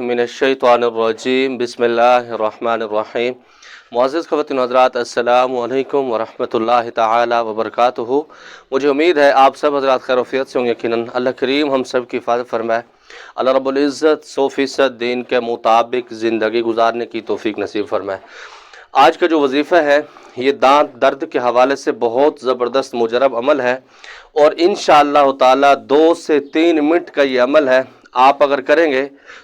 मिनश्शैतानिर्रजीम बिस्मिल्लाहिर्रहमानिर्रहीम। मुअज़्ज़िज़ ख़वातीन व हज़रात, अस्सलामु अलैकुम व रहमतुल्लाहि तआला व बरकातुहू। मुझे उम्मीद है आप सब हज़रात खैर वफ़ियत से होंगे। यकीनन अल्लाह करीम हम सब की हिफ़ाज़त फरमाए। अल्लाह रब्बुल इज़्ज़त 100% दीन के मुताबिक ज़िंदगी गुजारने की तौफ़ीक नसीब फरमाए। आज का जो वजीफ़ा है ये दांत दर्द के हवाले से बहुत ज़बरदस्त मुजरब अमल है और इंशाअल्लाह ताला 2 से 3 मिनट का ये अमल है। आप अगर करेंगे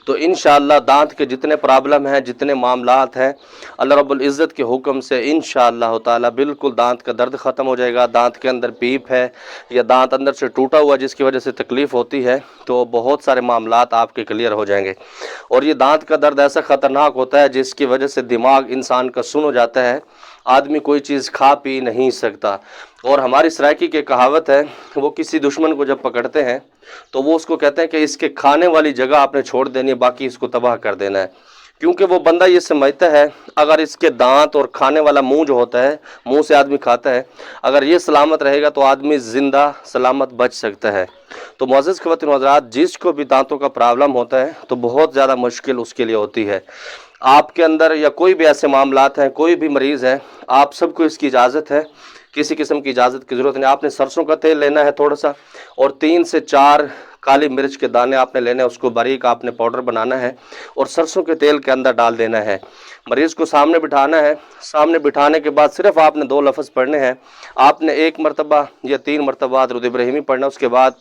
तो इंशाअल्लाह दांत के जितने प्रॉब्लम हैं, जितने मामलात हैं, अल्लाह रब्बुल इज़्ज़त के हुक्म से इंशाअल्लाह ताला बिल्कुल दांत का दर्द ख़त्म हो जाएगा। दांत के अंदर पीप है या दांत अंदर से टूटा हुआ जिसकी वजह से तकलीफ़ होती है तो बहुत सारे मामलात आपके क्लियर हो जाएंगे। और ये दांत का दर्द ऐसा ख़तरनाक होता है जिसकी वजह से दिमाग इंसान का सुन हो जाता है, आदमी कोई चीज़ खा पी नहीं सकता। और हमारी सराइकी की कहावत है, वो किसी दुश्मन को जब पकड़ते हैं तो वो उसको कहते हैं कि इसके खाने वाली जगह आपने छोड़ देनी है, बाकी इसको तबाह कर देना है। क्योंकि वो बंदा ये समझता है अगर इसके दांत और खाने वाला मुंह जो होता है, मुंह से आदमी खाता है, अगर ये सलामत रहेगा तो आदमी ज़िंदा सलामत बच सकता है। तो मुअज़्ज़िज़ ख़वातीन व हज़रात, जिसको भी दांतों का प्रॉब्लम होता है तो बहुत ज़्यादा मुश्किल उसके लिए होती है। आपके अंदर या कोई भी ऐसे मामलात हैं, कोई भी मरीज़ है, आप सबको इसकी इजाज़त है, किसी किस्म की इजाज़त की ज़रूरत नहीं। आपने सरसों का तेल लेना है थोड़ा सा और 3 से 4 काली मिर्च के दाने आपने लेने हैं, उसको बारीक आपने पाउडर बनाना है और सरसों के तेल के अंदर डाल देना है। मरीज़ को सामने बिठाना है। सामने बिठाने के बाद सिर्फ आपने 2 लफ्ज़ पढ़ने हैं। आपने 1 मरतबा या 3 मरतबा दुरूद इब्राहिमी पढ़ना। उसके बाद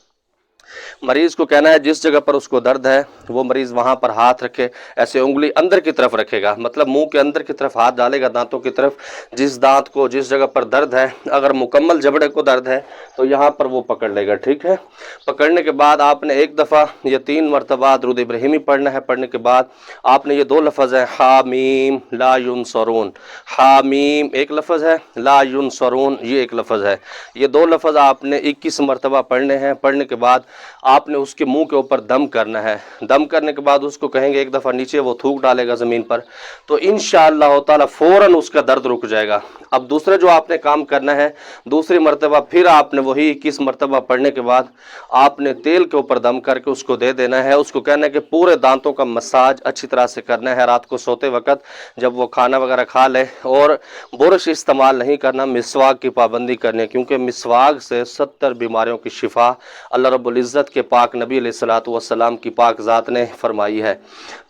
मरीज़ को कहना है जिस जगह पर उसको दर्द है वो मरीज़ वहाँ पर हाथ रखे, ऐसे उंगली अंदर की तरफ रखेगा, मतलब मुंह के अंदर की तरफ हाथ डालेगा, दांतों की तरफ। जिस दांत को जिस जगह पर दर्द है, अगर मुकम्मल जबड़े को दर्द है तो यहाँ पर वो पकड़ लेगा, ठीक है। पकड़ने के बाद आपने 1 दफ़ा या 3 मरतबा दुरूद इब्राहिमी पढ़ना है। पढ़ने के बाद आपने ये 2 लफ्ज़ हैं, हामीम ला युनसरून। हामीम एक लफ्ज़ है, ला युनसरून ये एक लफ्ज़ है। ये 2 लफ्ज़ आपने 21 मरतबा पढ़ने हैं। पढ़ने के बाद आपने उसके मुंह के ऊपर दम करना है। दम करने के बाद उसको कहेंगे 1 दफ़ा नीचे, वो थूक डालेगा ज़मीन पर, तो इंशाअल्लाह ताला फ़ौरन उसका दर्द रुक जाएगा। अब दूसरा जो आपने काम करना है, दूसरी मरतबा फिर आपने वही 21 मरतबा पढ़ने के बाद आपने तेल के ऊपर दम करके उसको दे देना है। उसको कहना है कि पूरे दांतों का मसाज अच्छी तरह से करना है। रात को सोते वक्त जब वो खाना वगैरह खा ले, और बुरश इस्तेमाल नहीं करना, मिसवाक की पाबंदी करनी है, क्योंकि मिसवाक से 70 बीमारियों की शिफा अल्लाह रब्बुल इज़्ज़त के पाक नबी अलैहिस्सलातु वस्सलाम की पाक ज़ात ने फरमाई है।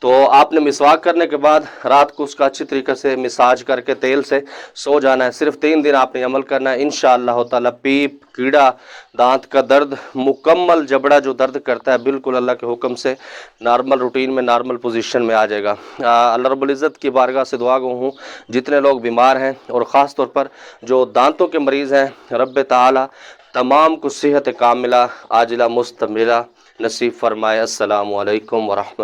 तो आपने मिसवाक करने के बाद रात को उसका अच्छी तरीके से मिसाज करके तेल से सो जाना है। सिर्फ 3 दिन आपने अमल करना है। इंशाअल्लाह ताला पीप, कीड़ा, दांत का दर्द, मुकम्मल जबड़ा जो दर्द करता है, बिल्कुल अल्लाह के हुक्म से नॉर्मल रूटीन में, नॉर्मल पोजीशन में आ जाएगा। अल्लाह रब्बुल इज़्ज़त की बारगाह से दुआ गो हूँ जितने लोग बीमार हैं और ख़ास तौर पर जो दांतों के मरीज़ हैं, रब्बे ताला तमाम को सेहत कामिला आजिला मुस्तमिला नसीब फरमाए। अस्सलामु अलैकुम व रहमतुल्लाह।